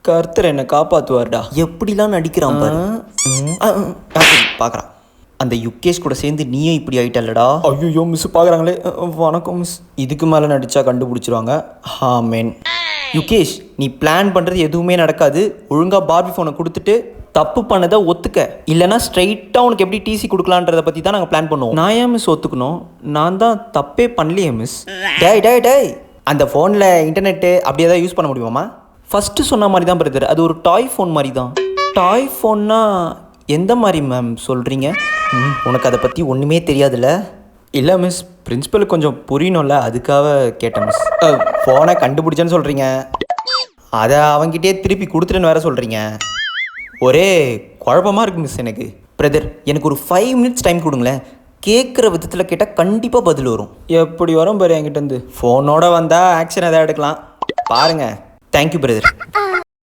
கர்த்தர் என்னை காப்பாற்றுவார்டா. எப்படிலாம் நடிக்கிறான் பாரு. பார்க்குறான். அந்த யுகேஷ் கூட சேர்ந்து நீயும் இப்படி ஆயிட்டல்லடா. ஐயோ மிஸ் பார்க்குறாங்களே. வணக்கம் மிஸ். இதுக்கு மேலே நடித்தா கண்டுபிடிச்சிருவாங்க. ஆமேன். யுகேஷ், நீ பிளான் பண்ணுறது எதுவுமே நடக்காது. ஒழுங்காக பார்பி ஃபோனை கொடுத்துட்டு தப்பு பண்ணதை ஒத்துக்க. இல்லைனா ஸ்ட்ரைட்டாக உனக்கு எப்படி டிசி கொடுக்கலான்றதை பற்றி தான் நாங்கள் பிளான் பண்ணுவோம். நான் ஏன் மிஸ் ஒத்துக்கணும்? நான் தான் தப்பே பண்ணலையே மிஸ். டேய் அந்த ஃபோனில் இன்டர்நெட்டு அப்படியே தான் யூஸ் பண்ண முடியுமாம்மா? ஃபஸ்ட்டு சொன்ன மாதிரி தான் பிரதர். அது ஒரு டாய் ஃபோன் மாதிரி தான். டாய் ஃபோன்னா எந்த மாதிரி மேம் சொல்கிறீங்க? உனக்கு அதை பற்றி ஒன்றுமே தெரியாதுல்ல? இல்லை மிஸ், பிரின்சிபலுக்கு கொஞ்சம் புரியணும்ல, அதுக்காக கேட்டேன் மிஸ். ஃபோனை கண்டுபிடிச்சேன்னு சொல்கிறீங்க, அதை அவங்ககிட்டே திருப்பி கொடுத்துட்டுன்னு வேற சொல்கிறீங்க. ஒரே குழப்பமாக இருக்குது மிஸ் எனக்கு. பிரதர், எனக்கு ஒரு 5 minutes டைம் கொடுங்களேன். கேட்குற விதத்தில் கேட்டால் கண்டிப்பாக பதில் வரும். எப்படி வரும் பாரு என்கிட்டேருந்து. ஃபோனோட வந்தால் ஆக்ஷன் எதாவது எடுக்கலாம் பாருங்கள். Thank you brother.